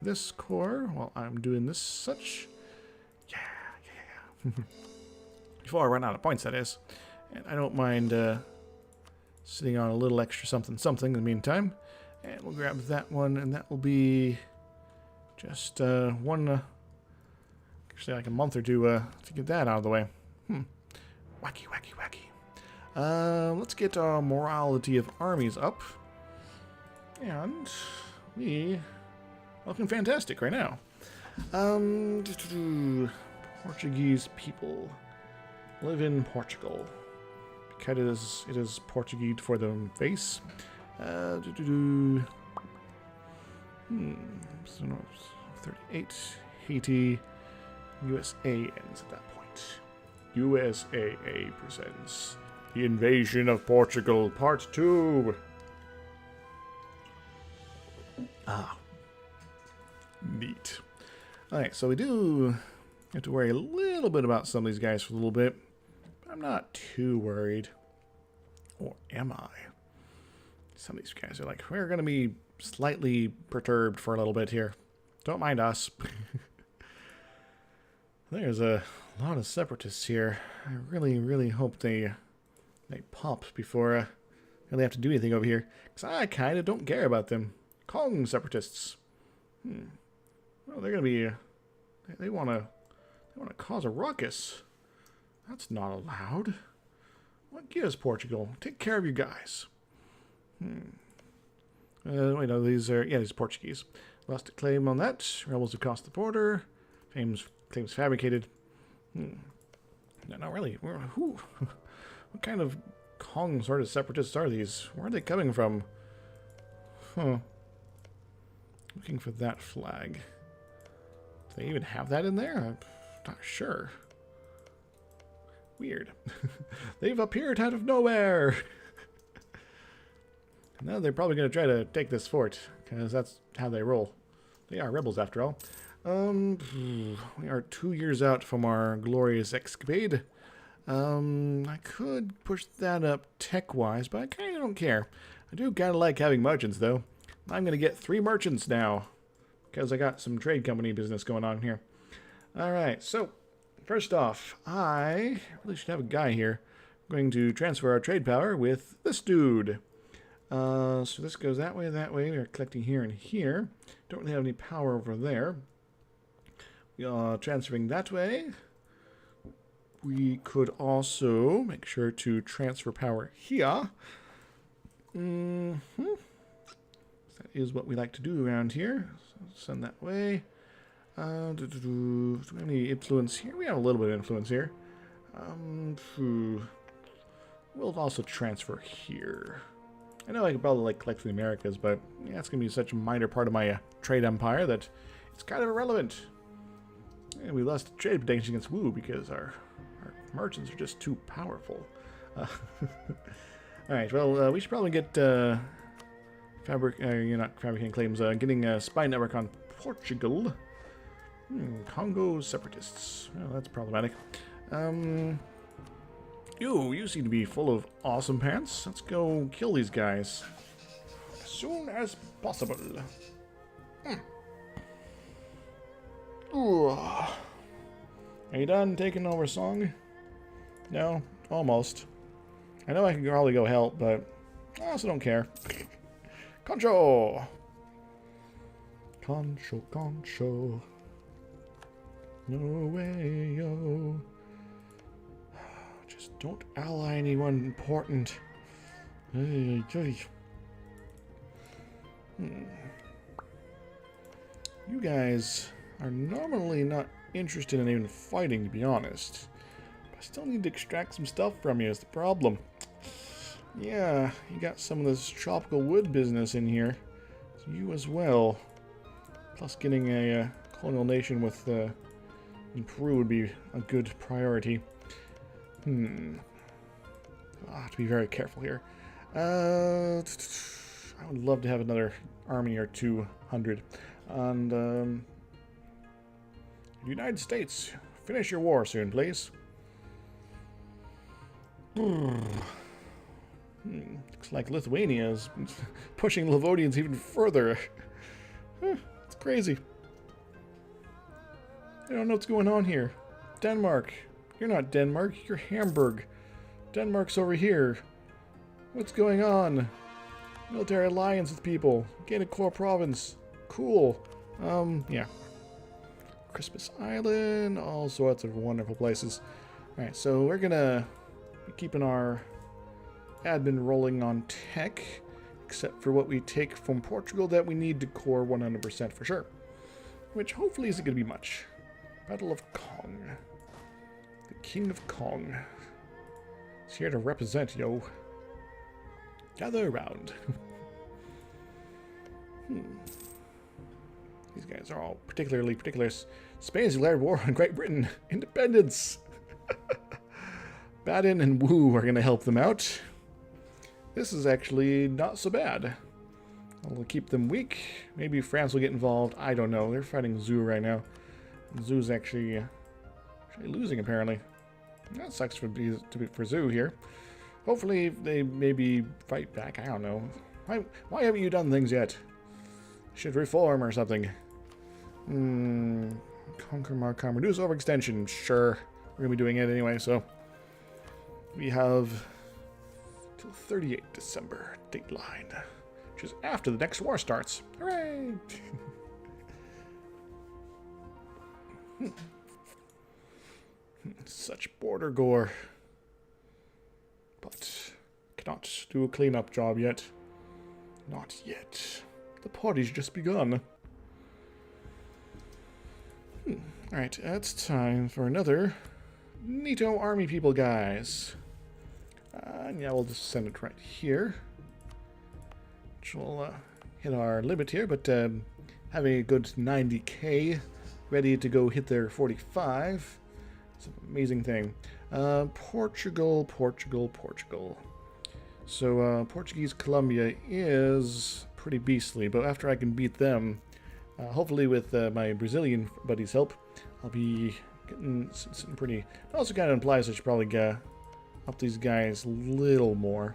this core while I'm doing this such. Yeah, yeah. Before I run out of points, that is. And I don't mind sitting on a little extra something in the meantime. And we'll grab that one, and that will be just one, actually like a month or two to get that out of the way. Wacky, wacky, wacky. Let's get our morality of armies up. And we looking fantastic right now. Portuguese people live in Portugal because it is Portuguese for the face. So no, 38 Haiti, USA ends at that point. USAA presents The Invasion of Portugal Part 2. Ah. Neat. Alright, so we do have to worry a little bit about some of these guys for a little bit. But I'm not too worried. Or am I? Some of these guys are like, we're going to be slightly perturbed for a little bit here. Don't mind us. There's a lot of separatists here. I really, really hope they pop before I really have to do anything over here. Because I kind of don't care about them. Kong separatists. Well, they're going to be... They want to cause a ruckus. That's not allowed. What gives, Portugal? Take care of you guys. Wait, no, these are... Yeah, these are Portuguese. Lost a claim on that. Rebels have crossed the border. Claims fabricated. No, not really. What kind of Kong sort of separatists are these? Where are they coming from? Looking for that flag. Do they even have that in there? I'm not sure. Weird. They've appeared out of nowhere. Now they're probably going to try to take this fort, because that's how they roll. They are rebels, after all. We are 2 years out from our glorious escapade. I could push that up tech-wise, but I kind of don't care. I do kind of like having merchants, though. I'm going to get 3 merchants now, because I got some trade company business going on here. Alright, so, first off, I really should have a guy here. I'm going to transfer our trade power with this dude. So this goes that way. We're collecting here and here. Don't really have any power over there. We are transferring that way. We could also make sure to transfer power here. That is what we like to do around here. So send that way. Do we have any influence here? We have a little bit of influence here. We'll also transfer here. I know I could probably collect the Americas, but yeah, it's going to be such a minor part of my trade empire that it's kind of irrelevant. And we lost trade protection against Wu because our merchants are just too powerful. Alright, well, we should probably get not fabricating claims, getting a spy network on Portugal. Congo separatists. Well, that's problematic. You seem to be full of awesome pants. Let's go kill these guys as soon as possible. Are you done taking over Song? No? Almost. I know I can probably go help, but I also don't care. Concho! Concho. No way, yo. Just don't ally anyone important. You guys are normally not interested in even fighting, to be honest. But I still need to extract some stuff from you is the problem. Yeah, you got some of this tropical wood business in here. So you as well. Plus getting a colonial nation with in Peru would be a good priority. I'll have to be very careful here. I would love to have another army or 200. And United States, finish your war soon, please. Looks like Lithuania is pushing Livonians even further. It's crazy. I don't know what's going on here. Denmark. You're not Denmark. You're Hamburg. Denmark's over here. What's going on? Military alliance with people. Gain a core province. Cool. Yeah. Christmas Island. All sorts of wonderful places. Alright, so we're gonna be keeping our admin rolling on tech, except for what we take from Portugal that we need to core 100% for sure. Which hopefully isn't gonna be much. Battle of Kong. The King of Kong. He's here to represent, yo. Gather around. These guys are all particularly particular. Spain's declared war on Great Britain. Independence. Baden and Wu are going to help them out. This is actually not so bad. I'll keep them weak. Maybe France will get involved. I don't know. They're fighting Zhu right now. Zhu's actually losing, apparently. That sucks for Zhu here. Hopefully they maybe fight back. I don't know. Why haven't you done things yet? Should reform or something. Conquer Marcom. Reduce overextension. Sure. We're going to be doing it anyway, so. We have till 38 December dateline, which is after the next war starts. Hooray! Such border gore. But cannot do a cleanup job yet. Not yet. The party's just begun. Alright, it's time for another NATO army people, guys. Yeah, we'll just send it right here. Which will hit our limit here, but having a good 90k ready to go hit their 45. It's an amazing thing. Portugal. So Portuguese Colombia is pretty beastly, but after I can beat them, hopefully with my Brazilian buddies' help, I'll be getting something pretty. It also kind of implies I should probably help these guys a little more.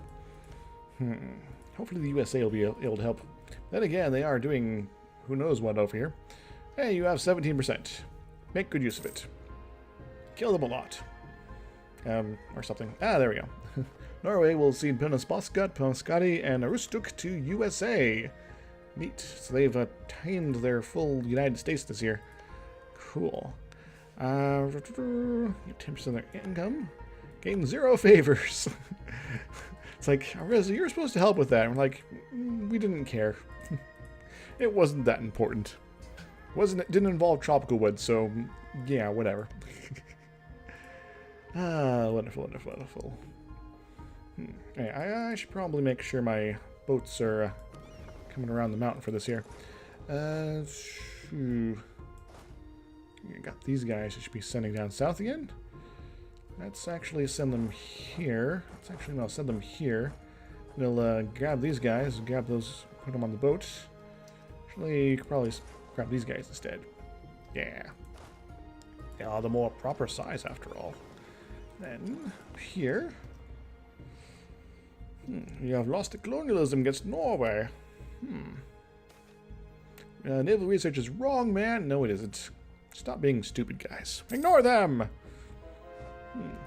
Hopefully the USA will be able to help. Then again, they are doing who knows what over here. Hey, you have 17%. Make good use of it. Kill them a lot. Or something. Ah, there we go. Norway will cede Penobscot, Penobscoti, and Aroostook to USA. Neat. So they've attained their full United States this year. Cool. 10% of their income. Gain 0 favors. It's like, Orissa, you're supposed to help with that. And we're like, we didn't care. It wasn't that important. Didn't involve tropical wood, so yeah, whatever. Wonderful. Hey, I should probably make sure my boats are coming around the mountain for this here. Got these guys I should be sending down south again. Let's actually send them here. Send them here. We'll grab these guys, grab those, put them on the boat. Actually, probably grab these guys instead. Yeah. They are the more proper size after all. Then, here. You have lost to colonialism against Norway. Naval research is wrong, man. No, it isn't. Stop being stupid, guys. Ignore them!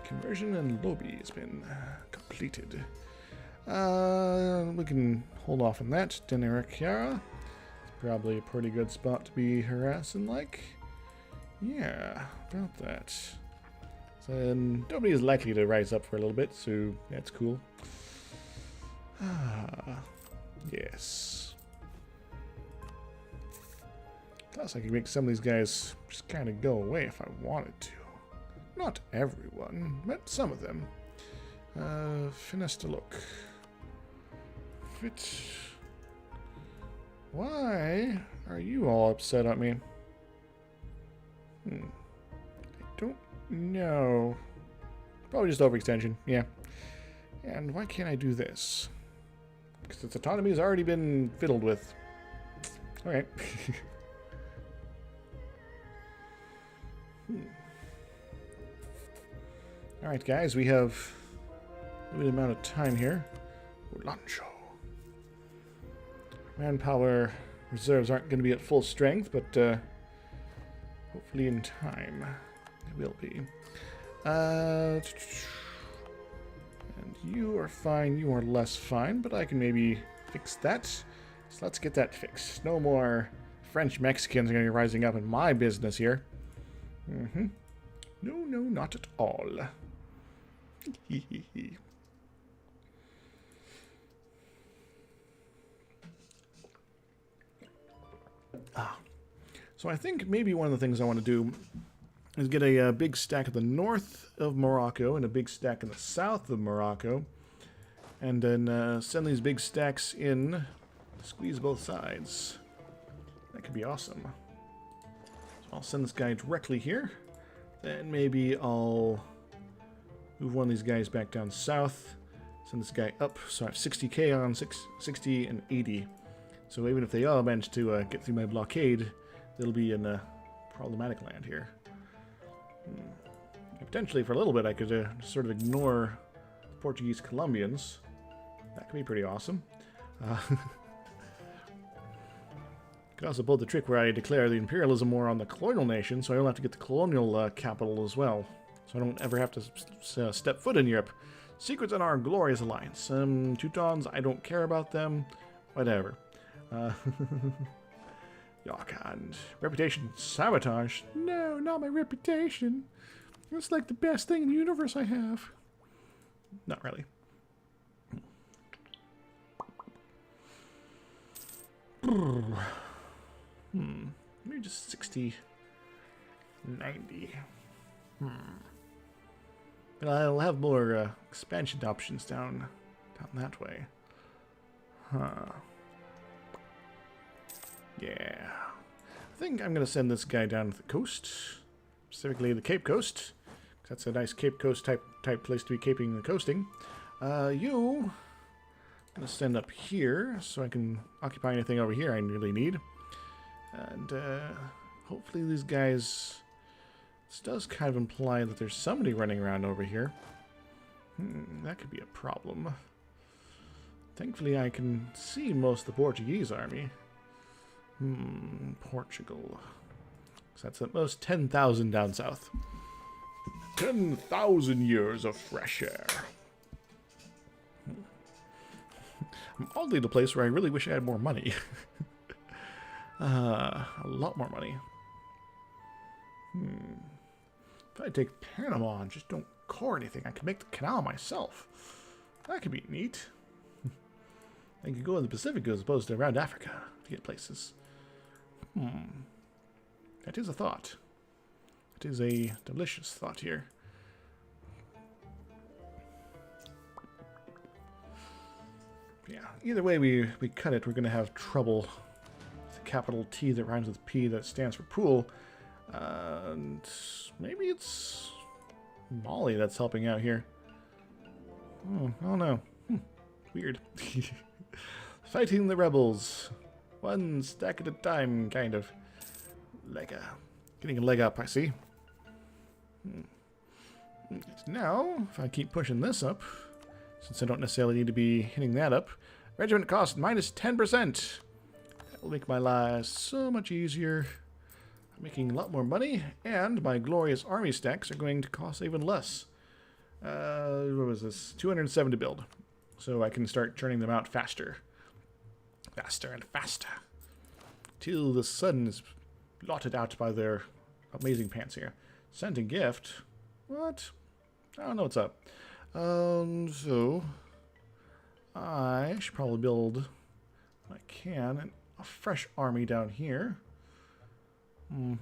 Conversion and lobby has been completed. We can hold off on that. Denerikiara. Probably a pretty good spot to be harassing, like. Yeah, about that. So nobody is likely to rise up for a little bit, so that's cool. Yes. Plus, I can make some of these guys just kind of go away if I wanted to. Not everyone, but some of them. Finesse to look. Fit. Why are you all upset at me? I don't know. Probably just overextension, yeah. And why can't I do this? Because its autonomy has already been fiddled with. Okay. Alright, guys, we have a limited amount of time here. Lancho. Manpower reserves aren't going to be at full strength, but Hopefully in time. It will be. And you are fine. You are less fine, but I can maybe fix that. So let's get that fixed. No more French Mexicans are going to be rising up in my business here. Mm-hmm. No, no, not at all. So I think maybe one of the things I want to do is get a big stack in the north of Morocco and a big stack in the south of Morocco. And then send these big stacks in, squeeze both sides. That could be awesome. So I'll send this guy directly here. Then maybe I'll move one of these guys back down south. Send this guy up. So I have 60k on 60 and 80. So even if they all manage to get through my blockade, they'll be in a problematic land here. Potentially for a little bit I could sort of ignore the Portuguese Colombians. That could be pretty awesome. Could also pull the trick where I declare the imperialism war on the colonial nation, so I don't have to get the colonial capital as well. So I don't ever have to step foot in Europe. Secrets in our glorious alliance. Teutons, I don't care about them. Whatever. Yarkand. Reputation sabotage. No, not my reputation. It's like the best thing in the universe I have. Not really. Maybe just 60, 90. But I'll have more expansion options down that way. Huh. Yeah. I think I'm going to send this guy down to the coast. Specifically the Cape Coast. That's a nice Cape Coast type place to be caping and coasting. You... I'm going to stand up here so I can occupy anything over here I really need. And hopefully these guys... This does kind of imply that there's somebody running around over here. That could be a problem. Thankfully I can see most of the Portuguese army. Portugal. So that's at most 10,000 down south. 10,000 years of fresh air. I'm oddly at a place where I really wish I had more money. A lot more money. If I take Panama and just don't core anything, I could make the canal myself. That could be neat. I could go in the Pacific as opposed to around Africa to get places. That is a thought. It is a delicious thought here. Yeah, either way we cut it, we're going to have trouble with the capital T that rhymes with P that stands for pool. And maybe it's Mali that's helping out here. Oh, I don't know. Weird. Fighting the rebels. One stack at a time, kind of. Like getting a leg up, I see. Now, if I keep pushing this up, since I don't necessarily need to be hitting that up, regiment cost minus 10%. That will make my life so much easier. I'm making a lot more money, and my glorious army stacks are going to cost even less. What was this? 207 to build. So I can start churning them out faster. Faster and faster. Till the sun is blotted out by their amazing pants here. Sent a gift? What? I don't know what's up. So I should probably build what I can a fresh army down here. Boop,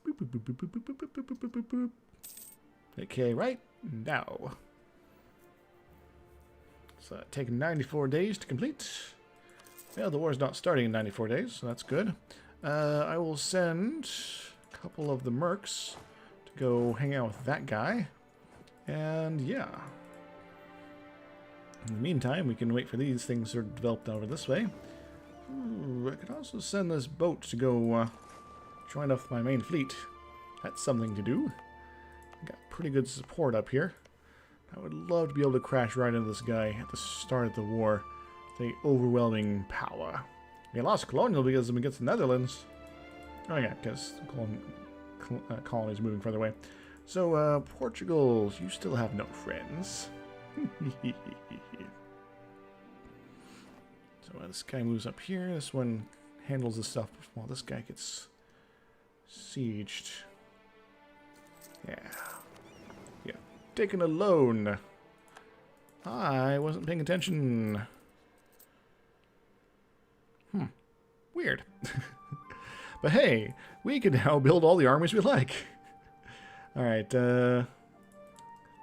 boop, boop, boop, boop, boop, boop, boop, boop, boop, boop. Okay, right now. So taking 94 days to complete. Yeah, the war's not starting in 94 days, so that's good. I will send a couple of the mercs to go hang out with that guy. And yeah. In the meantime, we can wait for these things to develop over this way. Ooh, I could also send this boat to go join up with my main fleet. That's something to do. I got pretty good support up here. I would love to be able to crash right into this guy at the start of the war. The overwhelming power. We lost colonial because against the Netherlands. Oh yeah, because colony's moving further away. So, Portugal, you still have no friends. So this guy moves up here. This one handles the stuff while this guy gets sieged. Yeah. Yeah. Taking a loan. I wasn't paying attention. Weird. But hey, we can now build all the armies we like. Alright,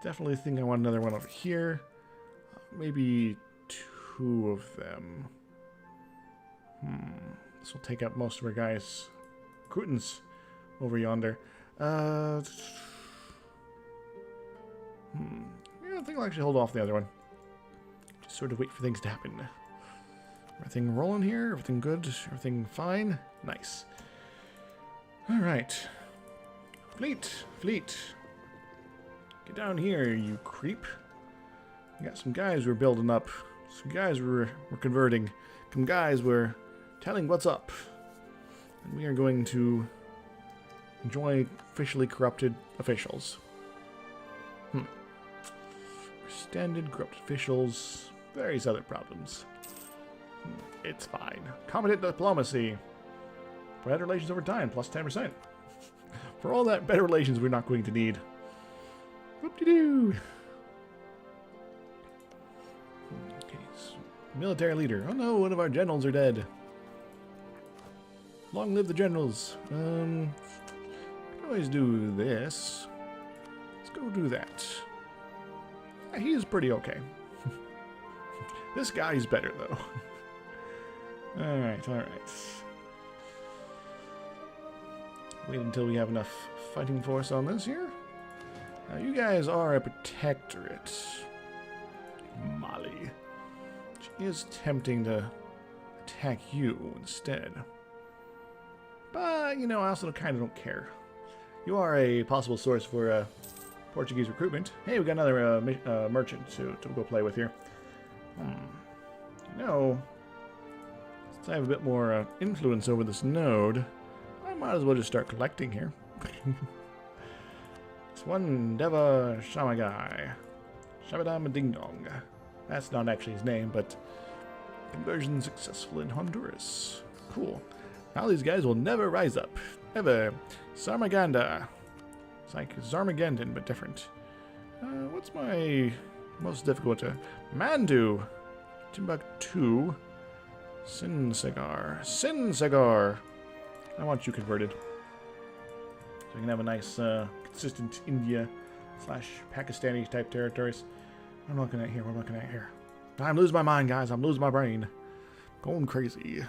definitely think I want another one over here. Maybe 2 of them. This will take up most of our guys' recruitants over yonder. Yeah, I think I'll actually hold off the other one. Just sort of wait for things to happen. Everything rolling here? Everything good? Everything fine? Nice. Alright. Fleet. Get down here, you creep. We got some guys we're building up. Some guys we're converting. Some guys we're telling what's up. And we are going to enjoy officially corrupted officials. Extended corrupt officials. Various other problems. It's fine. Competent diplomacy. Better relations over time, plus 10%. For all that, better relations we're not going to need. Whoop-de-doo! Okay, so military leader. Oh no, one of our generals are dead. Long live the generals. Can always do this. Let's go do that. Yeah, he is pretty okay. This guy's better, though. Alright. Wait until we have enough fighting force on this here. Now, you guys are a protectorate. Mali. Which is tempting to attack you instead. But, you know, I also kind of don't care. You are a possible source for Portuguese recruitment. Hey, we got another merchant to go play with here. You know, since I have a bit more influence over this node, I might as well just start collecting here. It's one Deva Shamagai. Shabadam Ding Dong. That's not actually his name, but conversion successful in Honduras. Cool. Now these guys will never rise up. Ever. Sarmaganda. It's like Zarmagandan, but different. What's my most difficult to... Mandu. Timbuktu. Sinsagar. I want you converted. So we can have a nice, consistent India/Pakistani type territories. What am I looking at here? I'm losing my mind, guys. I'm losing my brain. Going crazy.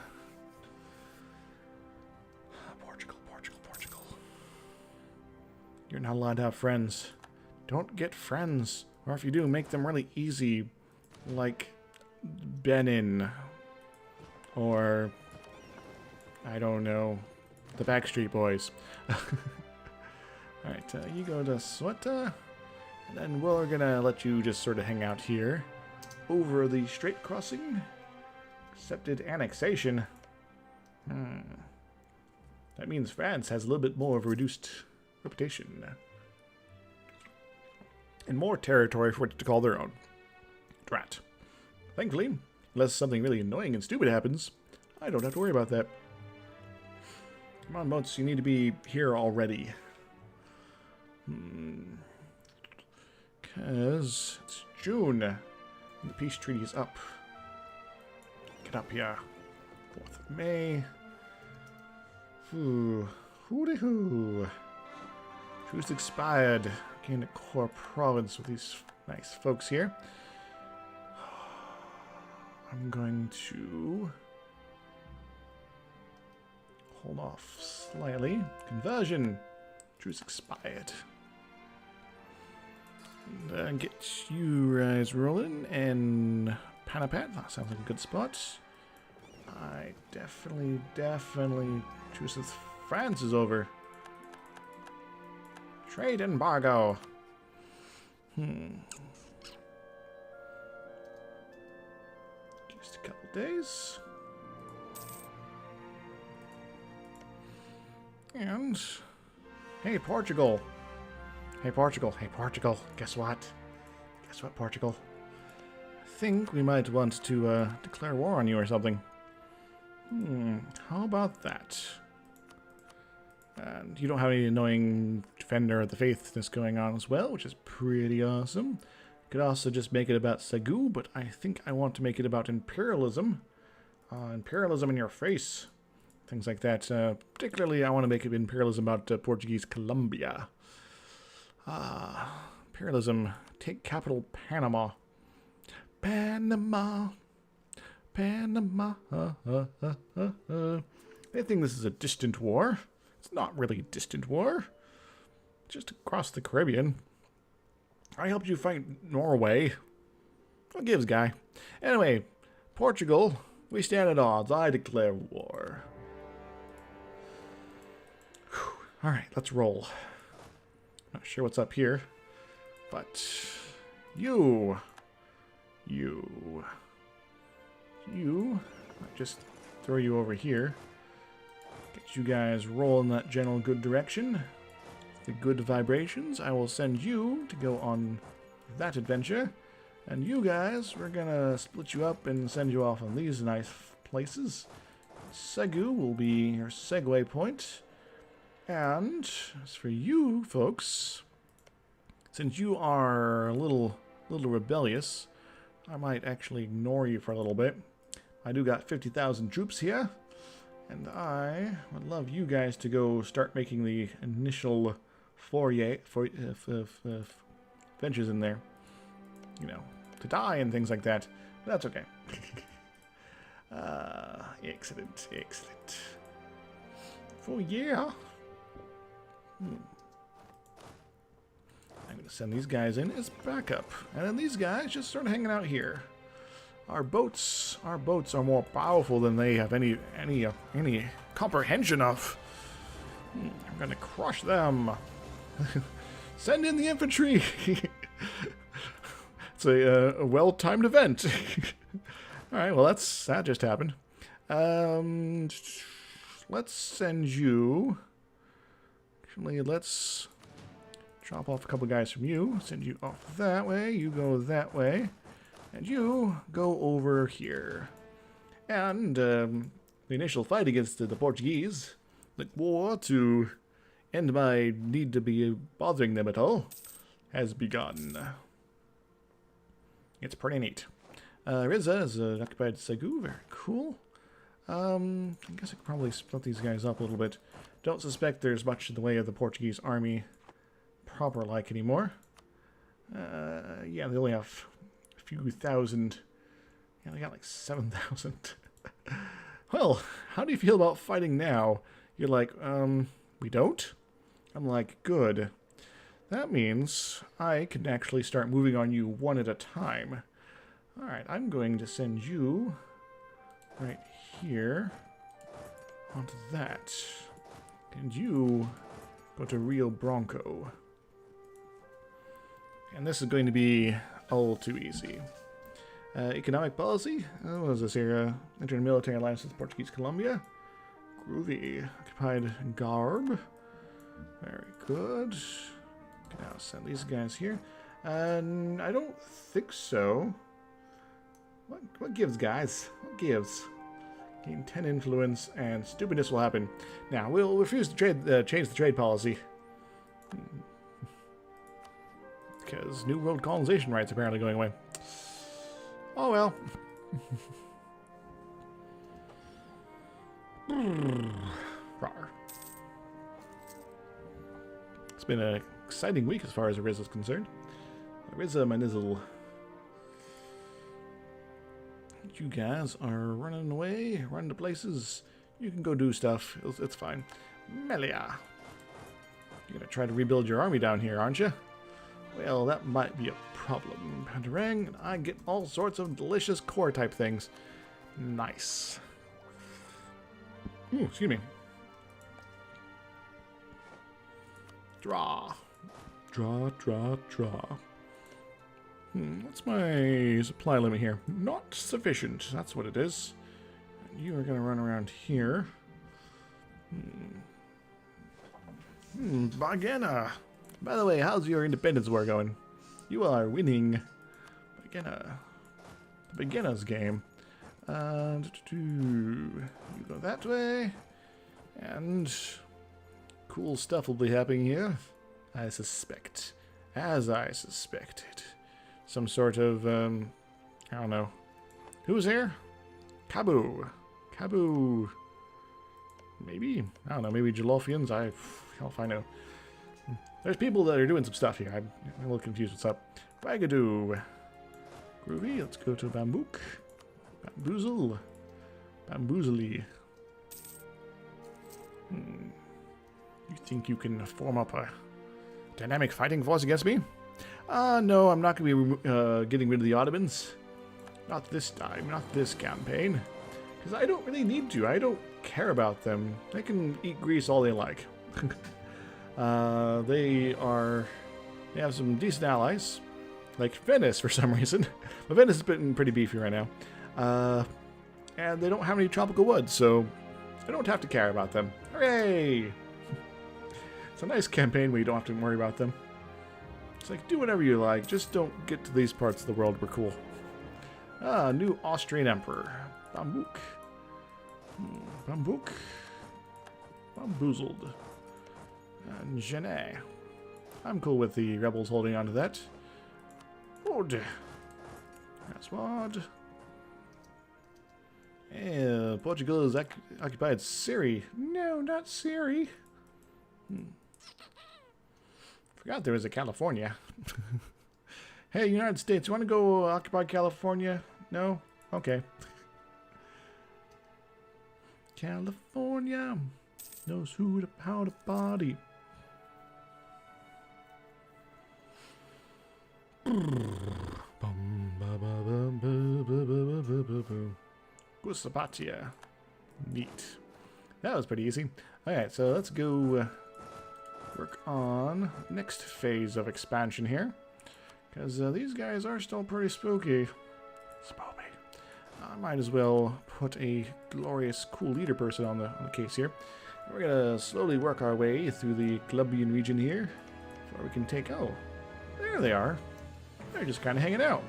Portugal. You're not allowed to have friends. Don't get friends. Or if you do, make them really easy. Like Benin. Or, I don't know, the Backstreet Boys. Alright, you go to Sweta. And then we're gonna let you just sort of hang out here. Over the Strait Crossing. Accepted annexation. That means France has a little bit more of a reduced reputation. And more territory for it to call their own. Drat. Thankfully, unless something really annoying and stupid happens, I don't have to worry about that. Come on, boats, you need to be here already. Because it's June, and the peace treaty is up. Get up here. 4th of May. Hoo-de-hoo. Truce expired. Gained a core province with these nice folks here. I'm going to hold off slightly. Conversion. Truce expired. And get you guys rolling. And Panapat. That sounds like a good spot. I definitely. Truce with France is over. Trade embargo. Just a couple days. And, hey, Portugal. Hey, Portugal. Hey, Portugal. Guess what? Guess what, Portugal? I think we might want to declare war on you or something. How about that? And you don't have any annoying Defender of the Faith that's going on as well, which is pretty awesome. Could also just make it about Segu, but I think I want to make it about imperialism. Imperialism in your face. Things like that. Particularly, I want to make it imperialism about Portuguese Colombia. Imperialism. Take capital Panama. Panama. Panama. They think this is a distant war. It's not really a distant war. Just across the Caribbean. I helped you fight Norway. What gives, guy? Anyway, Portugal, we stand at odds. I declare war. Alright, let's roll. Not sure what's up here. But you. I'll just throw you over here. Get you guys rolling that general good direction. The good vibrations. I will send you to go on that adventure. And you guys, we're gonna split you up and send you off on these nice places. Segu will be your segue point. And as for you folks, since you are a little rebellious, I might actually ignore you for a little bit. I do got 50,000 troops here, and I would love you guys to go start making the initial ventures in there. You know, to die and things like that. That's okay. Excellent. For yeah. I'm going to send these guys in as backup. And then these guys just start hanging out here. Our boats are more powerful than they have any comprehension of. I'm going to crush them. Send in the infantry. It's a well-timed event. All right, well, that just happened. Let's send you... Actually, let's drop off a couple guys from you. Send you off that way. You go that way. And you go over here. And the initial fight against the Portuguese, the war to end my need to be bothering them at all, has begun. It's pretty neat. Orissa is occupied Segu. Very cool. I guess I could probably split these guys up a little bit. Don't suspect there's much in the way of the Portuguese army proper-like anymore. Yeah, they only have a few thousand. Yeah, they got like 7,000. Well, how do you feel about fighting now? You're like, we don't? I'm like, good. That means I can actually start moving on you one at a time. Alright, I'm going to send you right here onto that. And you go to Rio Branco. And this is going to be all too easy. Economic policy. What is this here? Enter a military alliance with Portuguese Colombia. Groovy. Occupied Garb. Very good. Now send these guys here. And I don't think so. What gives, guys? What gives? Gain 10 influence, and stupidness will happen. Now, we'll refuse to change the trade policy. Because New World colonization rights apparently going away. Oh well. It's been an exciting week as far as Orissa is concerned. Orissa, my nizzle. You guys are running away, running to places. You can go do stuff. It's fine. Melia. You're going to try to rebuild your army down here, aren't you? Well, that might be a problem. Pantarang, and I get all sorts of delicious core type things. Nice. Ooh, excuse me. Draw. Draw. What's my supply limit here? Not sufficient. That's what it is. You are going to run around here. Bargana. By the way, how's your independence war going? You are winning. Bargana. The beginner's game. You go that way. And cool stuff will be happening here. I suspect. As I suspected. Some sort of, I don't know. Who's here? Kabu. Kabu. Maybe? I don't know. Maybe Jalofians? Hell if I know. There's people that are doing some stuff here. I'm a little confused what's up. Bagadoo. Groovy. Let's go to Bambook. Bamboozle. Bamboozly. You think you can form up a dynamic fighting force against me? No, I'm not going to be getting rid of the Ottomans. Not this time. Not this campaign. Because I don't really need to. I don't care about them. They can eat Greece all they like. They have some decent allies. Like Venice, for some reason. But Venice has been pretty beefy right now. And they don't have any tropical woods, so I don't have to care about them. Hooray! It's a nice campaign where you don't have to worry about them. It's like, do whatever you like, just don't get to these parts of the world. We're cool. New Austrian Emperor. Bambook. Bambook. Bamboozled. And Genet. I'm cool with the rebels holding on to that. Good. That's what. Yeah, Portugal has occupied Syria. No, not Syria. Forgot there was a California. Hey, United States, you want to go occupy California? No? Okay. California knows who to how to party. Gusapatia. Neat. That was pretty easy. Alright, so let's go work on next phase of expansion here. Because these guys are still pretty spooky. Spooky. I might as well put a glorious, cool leader person on the case here. We're going to slowly work our way through the Colombian region here. Before we can take... Oh, there they are. They're just kind of hanging out.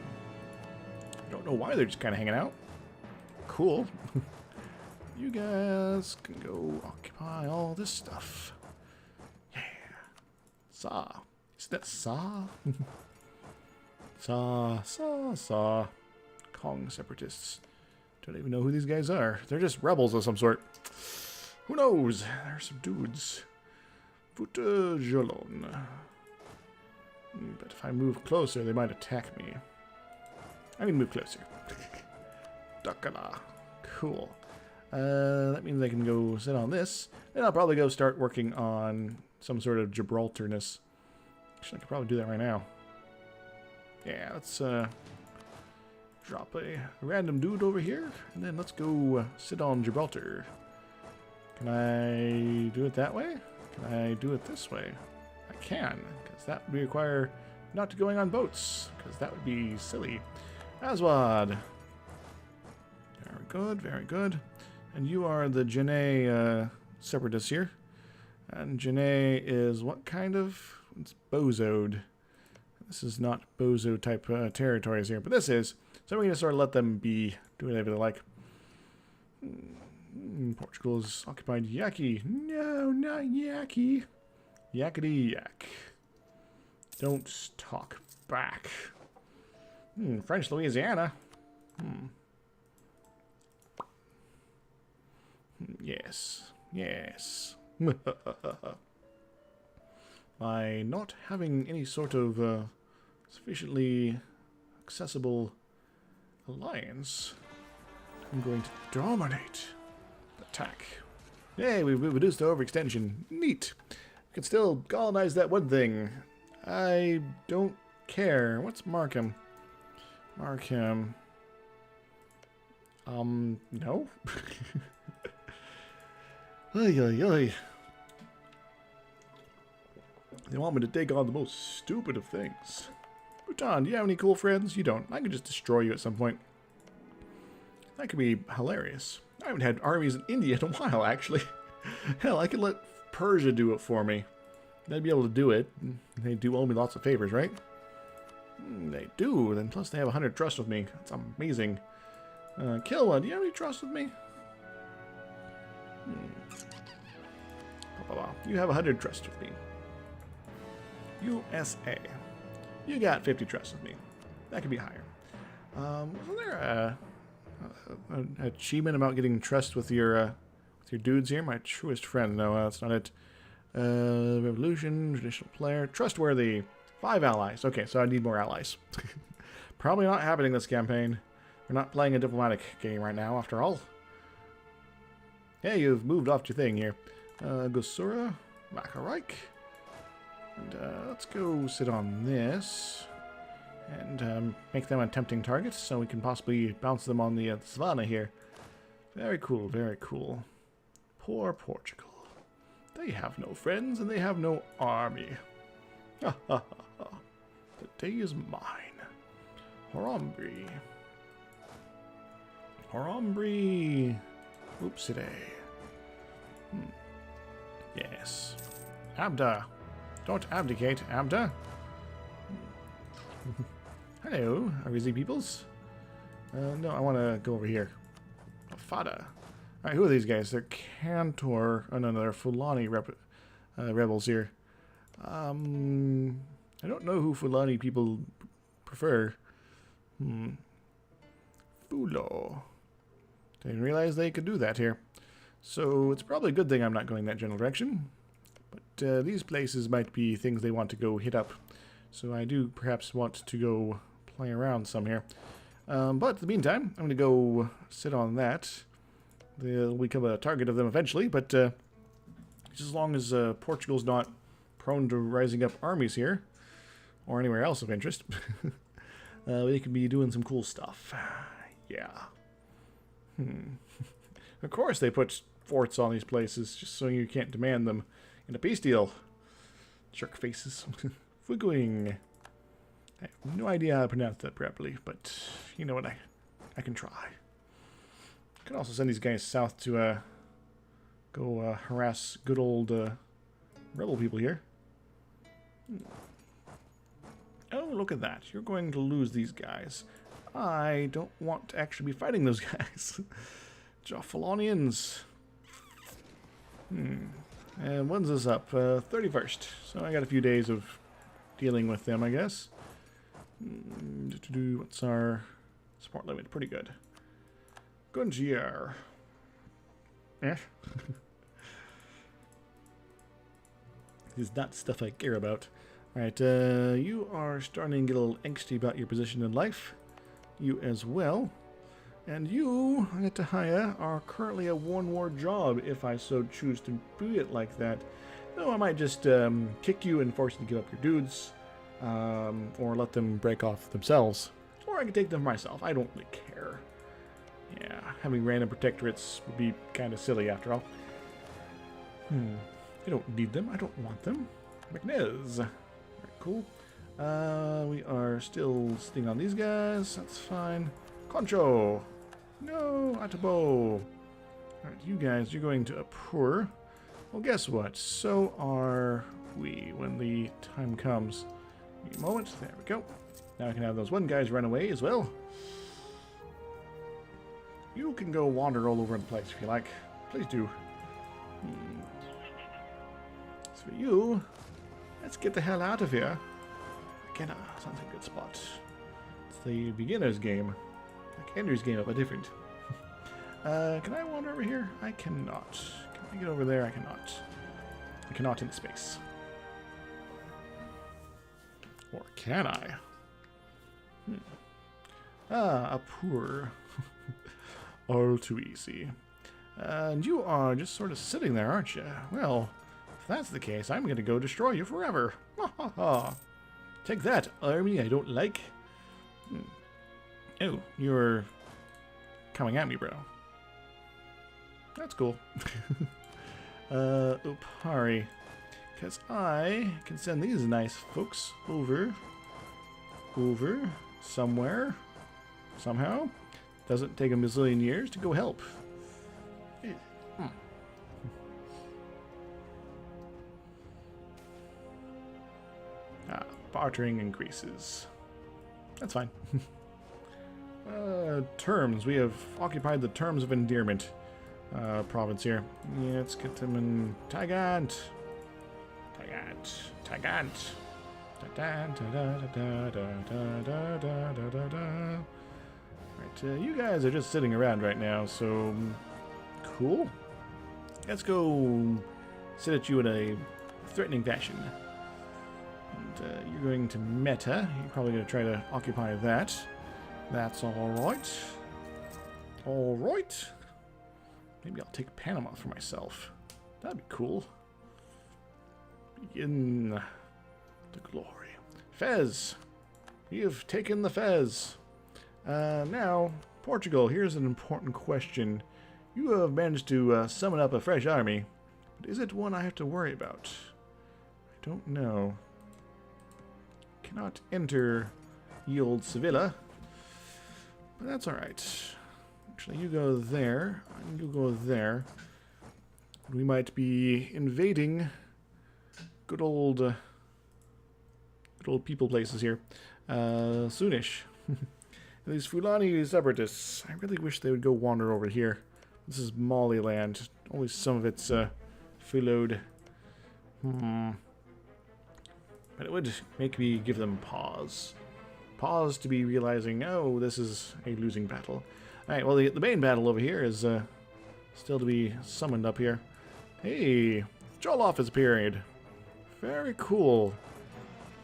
I don't know why they're just kind of hanging out. Cool. You guys can go occupy all this stuff. Yeah. Saw. Is that Saw? Saw. Kong separatists. Don't even know who these guys are. They're just rebels of some sort. Who knows? There's some dudes. Futajolon. But if I move closer, they might attack me. I can move closer. Dakala. Cool. That means I can go sit on this. And I'll probably go start working on some sort of Gibraltarness. Actually, I could probably do that right now. Yeah, let's drop a random dude over here. And then let's go sit on Gibraltar. Can I do it that way? Can I do it this way? I can, because that would require not going on boats, because that would be silly. Aswad. Very good, very good. And you are the Genet separatist here. And Genet is what kind of? It's bozoed. This is not bozo type territories here, but this is. So we're going to sort of let them be, do whatever they like. Portugal's occupied Yaki. No, not Yaki. Yakety yak. Don't talk back. French Louisiana. Yes. Yes. By not having any sort of sufficiently accessible alliance, I'm going to dominate the attack. Yay, we've reduced the overextension. Neat. We can still colonize that one thing. I don't care. What's Markham? Markham. No? Oy, oy, oy. They want me to take on the most stupid of things. Bhutan, do you have any cool friends? You don't. I could just destroy you at some point. That could be hilarious. I haven't had armies in India in a while, actually. Hell, I could let Persia do it for me. They'd be able to do it. They do owe me lots of favors, right? They do. Then plus they have 100 trust with me. That's amazing. Kilwa, do you have any trust with me? You have 100 trust with me. USA. You got 50 trust with me. That could be higher. Wasn't there an achievement about getting trust with your dudes here? My truest friend. No, that's not it. Revolution, traditional player, trustworthy. 5 allies. Okay, so I need more allies. Probably not happening this campaign. We're not playing a diplomatic game right now, after all. Hey, you've moved off your thing here. Gosura, Makarike. And let's go sit on this. And make them a tempting target, so we can possibly bounce them on the savannah here. Very cool, very cool. Poor Portugal. They have no friends, and they have no army. Ha ha ha ha. The day is mine. Horambri. Horambri. Oopsie-day. Yes. Abda. Don't abdicate, Abda. Hello, Arizi peoples. No, I want to go over here. Fada. Alright, who are these guys? They're Cantor. Oh, no, they're Fulani rebels here. I don't know who Fulani people prefer. Fulo. Didn't realize they could do that here. So it's probably a good thing I'm not going that general direction. But these places might be things they want to go hit up. So I do perhaps want to go play around some here. But in the meantime, I'm going to go sit on that. They'll become a target of them eventually, but just as long as Portugal's not prone to rising up armies here, or anywhere else of interest, they could be doing some cool stuff. Yeah. Of course they put forts on these places, just so you can't demand them in a peace deal. Jerk faces. Fuguing. I have no idea how to pronounce that properly, but you know what, I can try. I can also send these guys south to go harass good old rebel people here. Oh, look at that. You're going to lose these guys. I don't want to actually be fighting those guys. Jafalonians. And when's this up? 31st. So I got a few days of dealing with them, I guess. What's our support limit? Pretty good. Gungier. Eh? This is not stuff I care about. Alright, you are starting to get a little angsty about your position in life. You as well. And you, Tahaya, are currently a one-war job if I so choose to do it like that. No, I might just kick you and force you to give up your dudes. Or let them break off themselves. Or I can take them myself. I don't really care. Yeah, having random protectorates would be kind of silly after all. I don't need them. I don't want them. McNiz. Very cool. We are still sitting on these guys. That's fine. Concho. No, Atabo. Alright, you guys, you're going to Apur. Well, guess what? So are we when the time comes. Give me a moment. There we go. Now I can have those one guys run away as well. You can go wander all over the place if you like. Please do. As for you, let's get the hell out of here. Again, sounds like a good spot. It's the beginner's game. Like Ender's game, but different. Can I wander over here? I cannot. Can I get over there? I cannot. I cannot in space. Or can I? Apur. All too easy. And you are just sort of sitting there, aren't you? Well, if that's the case, I'm going to go destroy you forever. Ha ha ha. Take that, army I don't like. Oh, you're coming at me, bro. That's cool. Upari. Because I can send these nice folks over, somewhere, somehow. Doesn't take a bazillion years to go help. bartering increases. That's fine. Terms. We have occupied the terms of endearment province here. Yeah, let's get them in Tagant. Tagant. Alright, you guys are just sitting around right now, so cool. Let's go sit at you in a threatening fashion. And you're going to meta. You're probably going to try to occupy that. That's alright. Alright. Maybe I'll take Panama for myself. That'd be cool. Begin the glory. Fez. We have taken the Fez. Now, Portugal, here's an important question. You have managed to summon up a fresh army, but is it one I have to worry about? I don't know. Cannot enter ye old Sevilla, but that's alright. Actually, you go there, and you go there. We might be invading good old people places here. Soonish. These Fulani separatists, I really wish they would go wander over here. This is Mali land. Only some of it's Fulod. But it would make me give them pause. Pause to be realizing, oh, this is a losing battle. Alright, well, the main battle over here is still to be summoned up here. Hey, Jollof has appeared. Very cool.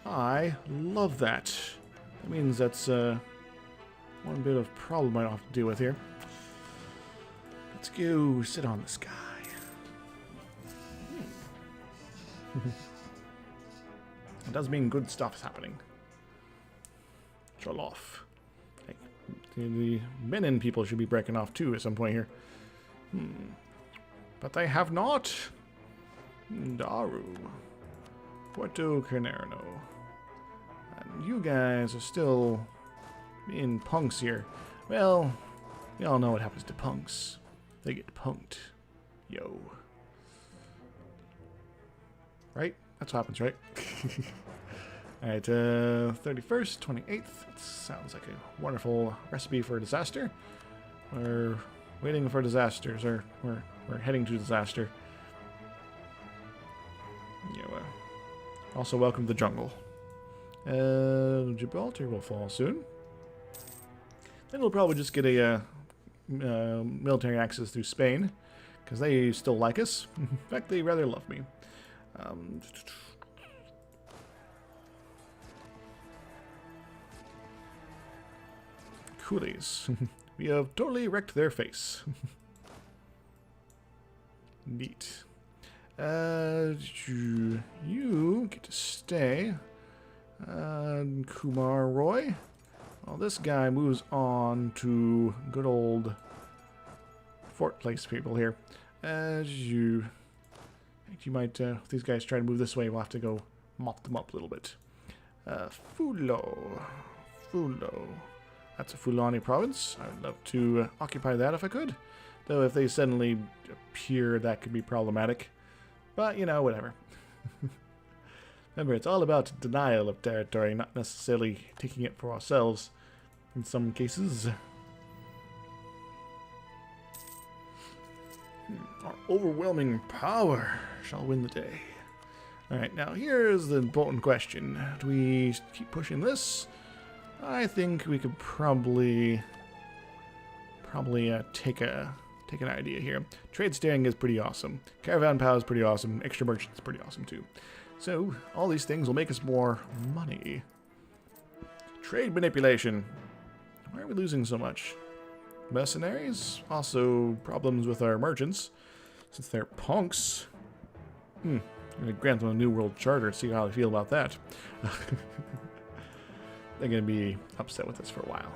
I love that. That means that's one bit of problem I don't have to deal with here. Let's go sit on this guy. It does mean good stuff is happening. Jollof. Hey, the Benin people should be breaking off too at some point here. But they have not. Daru. Puerto Carnero. And you guys are still being punks here. Well, we all know what happens to punks. They get punked. Yo. Right? That's what happens, right? Alright, 31st, 28th. That sounds like a wonderful recipe for disaster. We're waiting for disasters, or we're heading to disaster. You know, also welcome to the jungle. Gibraltar will fall soon. Then we'll probably just get a military access through Spain, because they still like us. In fact, they rather love me. Coolies. We have totally wrecked their face. Neat. You get to stay. Kumar Roy. Well, this guy moves on to good old Fort Place people here. You might, if these guys try to move this way, we'll have to go mop them up a little bit. Fulo. That's a Fulani province. I would love to occupy that if I could. Though if they suddenly appear, that could be problematic. But, you know, whatever. Remember, it's all about denial of territory, not necessarily taking it for ourselves in some cases. Our overwhelming power shall win the day. Alright, now here's the important question. Do we keep pushing this? I think we could probably take an idea here. Trade steering is pretty awesome. Caravan power is pretty awesome. Extra merchant is pretty awesome too. So all these things will make us more money. Trade manipulation. Why are we losing so much? Mercenaries. Also problems with our merchants, since they're punks. I'm gonna grant them a New World Charter. See how they feel about that. They're going to be upset with us for a while.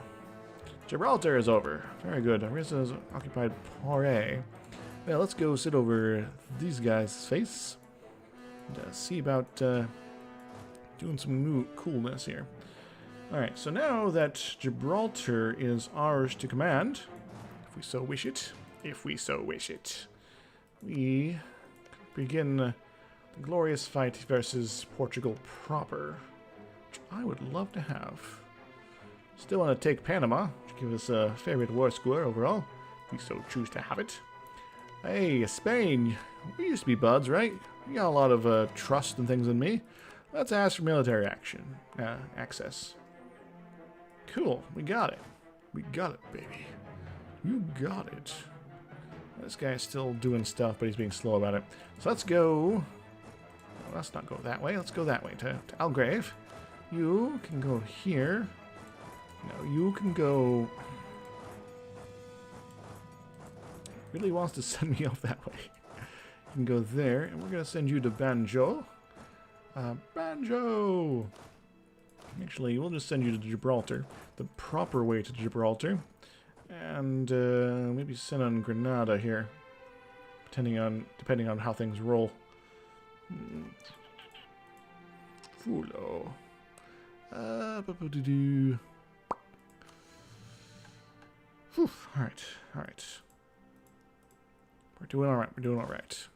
Gibraltar is over. Very good. Orissa has occupied Poiré. Well, let's go sit over these guys' face. And see about doing some new coolness here. Alright, so now that Gibraltar is ours to command, if we so wish it, we begin the glorious fight versus Portugal proper. which I would love to have. Still want to take Panama, to give us a favorite war score overall. We so choose to have it. Hey, Spain. We used to be buds, right? You got a lot of trust and things in me. Let's ask for military access. Cool, we got it. We got it, baby. You got it. This guy's still doing stuff, but he's being slow about it. So let's go... Well, let's not go that way. Let's go that way to Algrave. You can go here. No, you can go... Really wants to send me off that way. You can go there, and we're going to send you to Banjo. Banjo! Actually, we'll just send you to Gibraltar. The proper way to Gibraltar. And maybe send on Granada here. Depending on how things roll. Fulo. Alright, alright. We're doing alright, we're doing alright.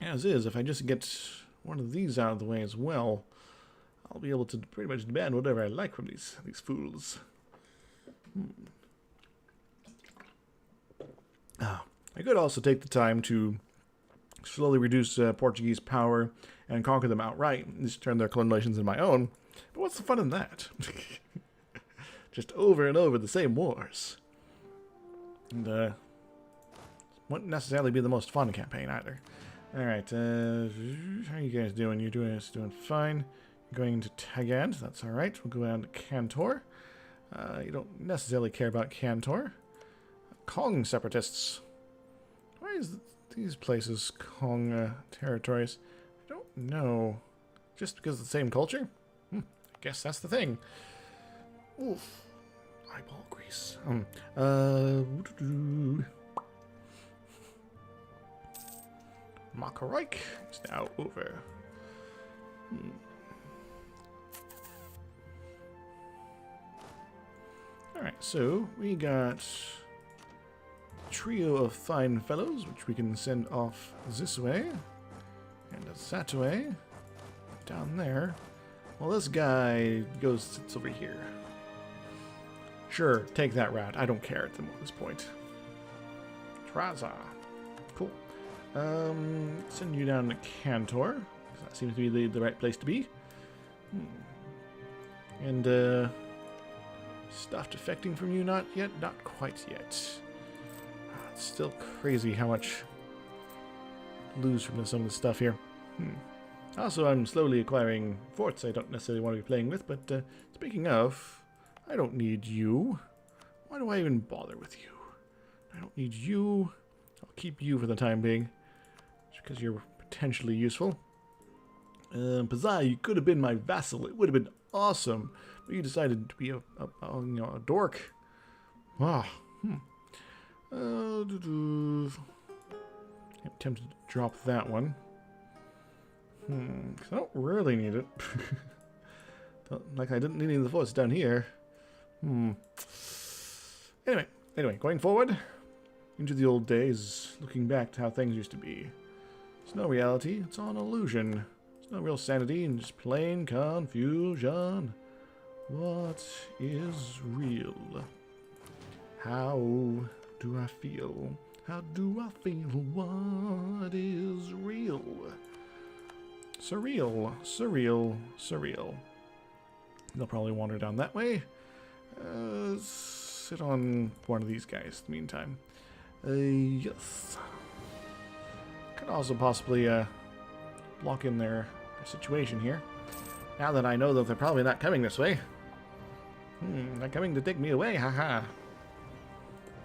As is, if I just get one of these out of the way as well, I'll be able to pretty much demand whatever I like from these fools. I could also take the time to slowly reduce Portuguese power and conquer them outright, and just turn their colonizations into my own. But what's the fun in that? Just over and over the same wars. And wouldn't necessarily be the most fun campaign either. Alright, how are you guys doing? You're doing fine. You're going to Tagad, that's alright. We'll go down to Cantor. You don't necessarily care about Cantor. Kong separatists. Why is these places Kong territories? I don't know. Just because of the same culture? I guess that's the thing. Oof. Eyeball grease. Makarike is now over. Alright, so we got a trio of fine fellows, which we can send off this way, and that way, down there. Well, this guy sits over here. Sure, take that route. I don't care at this point. Traza. Cool. Send you down to Cantor, because that seems to be the right place to be. And, stuff defecting from you? Not yet? Not quite yet. It's still crazy how much lose from some of the stuff here. Also, I'm slowly acquiring forts I don't necessarily want to be playing with, but speaking of, I don't need you. Why do I even bother with you? I don't need you. I'll keep you for the time being, just because you're potentially useful. Pazai, you could have been my vassal. It would have been awesome, but you decided to be a dork. I'm tempted to drop that one. 'Cause I don't really need it. Like I didn't need any of the forts down here. Anyway, going forward into the old days, looking back to how things used to be. It's no reality, it's all an illusion. There's no real sanity and just plain confusion. What is real? How do I feel? How do I feel? What is real? Surreal, surreal, surreal. They'll probably wander down that way. Sit on one of these guys in the meantime. Yes. Could also possibly block in their situation here. Now that I know that they're probably not coming this way. They're coming to take me away, haha.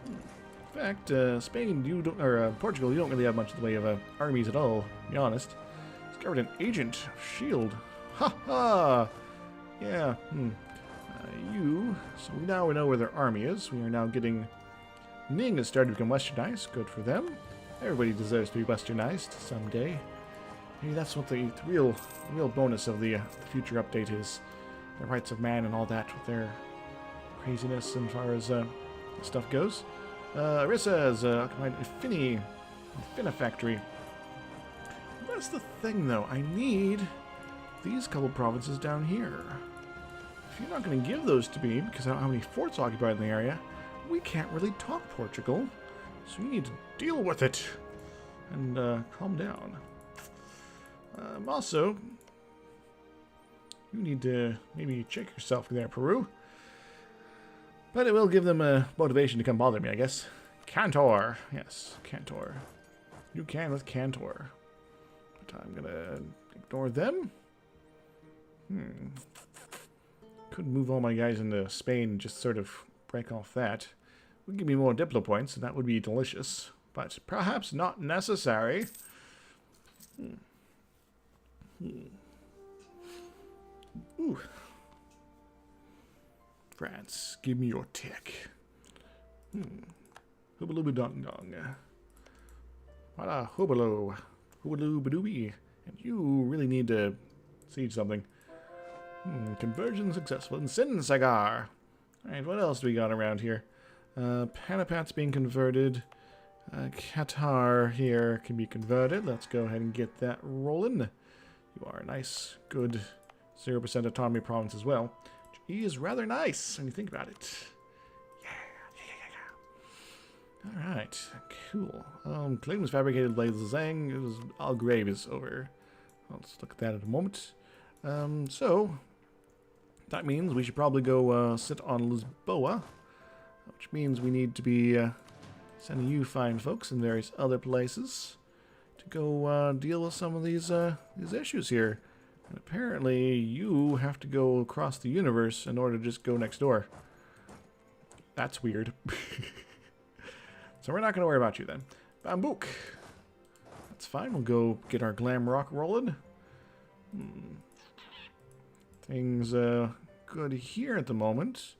In fact, Spain, or Portugal, you don't really have much in the way of armies at all, to be honest. Discovered an agent of S.H.I.E.L.D. Ha! Yeah, so now we know where their army is. We are now getting... Ning has started to become westernized. Good for them. Everybody deserves to be westernized someday. Maybe that's what the real bonus of the future update is. The rights of man and all that with their craziness as far as stuff goes. Orissa has occupied Finna factory. That's the thing, though. I need these couple provinces down here. If you're not going to give those to me, because I don't have any forts occupied in the area, we can't really talk Portugal. So you need to deal with it and calm down. Also, you need to maybe check yourself there, Peru. But it will give them a motivation to come bother me, I guess. Cantor. Yes, Cantor. You can with Cantor. But I'm going to ignore them. Could move all my guys into Spain and just sort of break off that. Would give me more Diplo points, and that would be delicious. But perhaps not necessary. Ooh. France, give me your tick. Hoobaloo dong dong. Wada hoobalo. Hoobaloo badooby. And you really need to siege something. Conversion successful in Sin Sagar. Alright, what else do we got around here? Panapat's being converted. Qatar here can be converted. Let's go ahead and get that rolling. You are a nice, good 0% autonomy province as well. Which is rather nice when you think about it. Yeah. Alright, cool. Claims fabricated by Zhang. It was all grave is over. Let's look at that in a moment. So that means we should probably go sit on Lisboa, which means we need to be sending you fine folks in various other places to go deal with some of these issues here. And apparently you have to go across the universe in order to just go next door. That's weird. So we're not going to worry about you then. Bambook. That's fine. We'll go get our glam rock rolling. Things good here at the moment.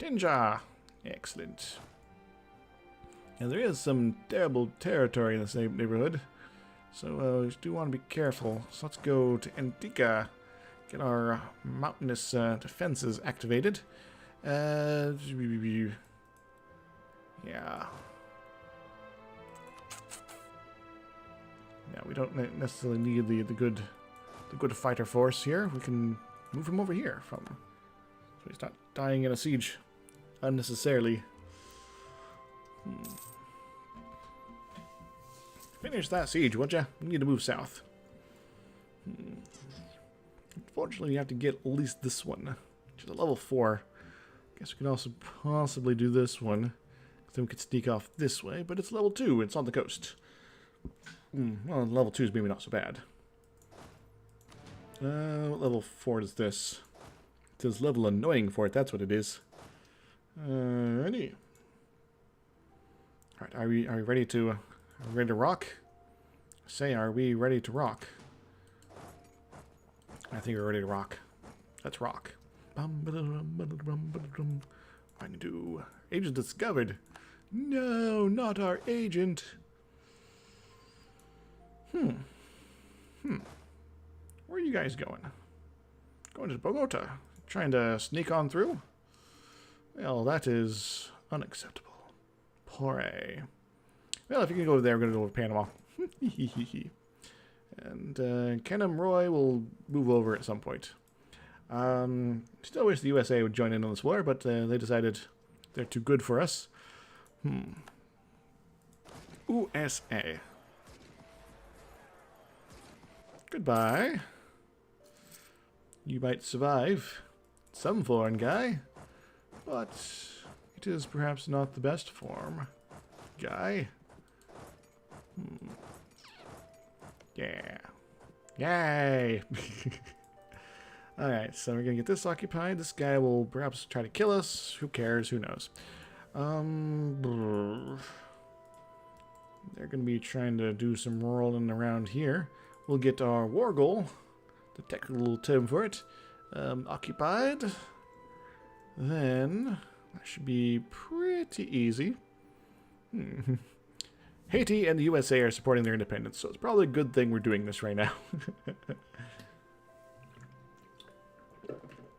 Tinja. Excellent. And there is some terrible territory in this neighborhood. So we do want to be careful. So let's go to Antica. Get our mountainous defenses activated. Yeah. Yeah, we don't necessarily need the good fighter force here. We can move him over here so he's not dying in a siege unnecessarily. Finish that siege, would ya? We need to move south. Unfortunately, you have to get at least this one, which is a level 4. Guess we can also possibly do this one, because then we could sneak off this way, but it's level 2. It's on the coast. Well, level 2 is maybe not so bad. What level 4 is this? It says level annoying for it. That's what it is. Ready? All right. Are we ready to rock? Say, are we ready to rock? I think we're ready to rock. Let's rock. I do. Agent discovered. No, not our agent. Where are you guys going? Going to Bogota. Trying to sneak on through? Well, that is unacceptable. Poore. Well, if you can go over there, we're going to go over Panama. And Kenham Roy will move over at some point. Still wish the USA would join in on this war, but they decided they're too good for us. USA. Goodbye. You might survive. Some foreign guy. But it is perhaps not the best form. Guy. Yeah. Yay! Alright, so we're gonna get this occupied. This guy will perhaps try to kill us. Who cares? Who knows? They're gonna be trying to do some rolling around here. We'll get our war goal, the technical term for it, occupied. Then that should be pretty easy. Haiti and the USA are supporting their independence, so it's probably a good thing we're doing this right now.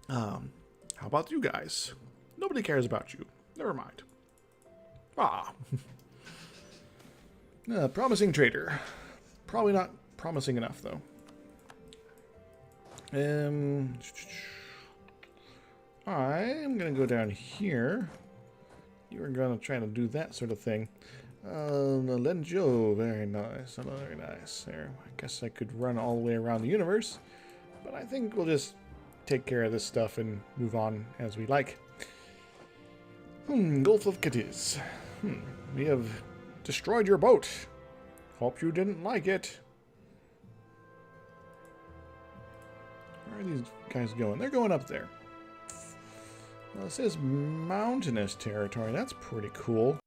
How about you guys? Nobody cares about you. Never mind. Promising trader. Probably not promising enough, though. I'm going to go down here. You were going to try to do that sort of thing. Lenjo, very nice. Very nice. There. I guess I could run all the way around the universe. But I think we'll just take care of this stuff and move on as we like. Gulf of Cadiz. We have destroyed your boat. Hope you didn't like it. Where are these guys going? They're going up there. Well, it says mountainous territory. That's pretty cool.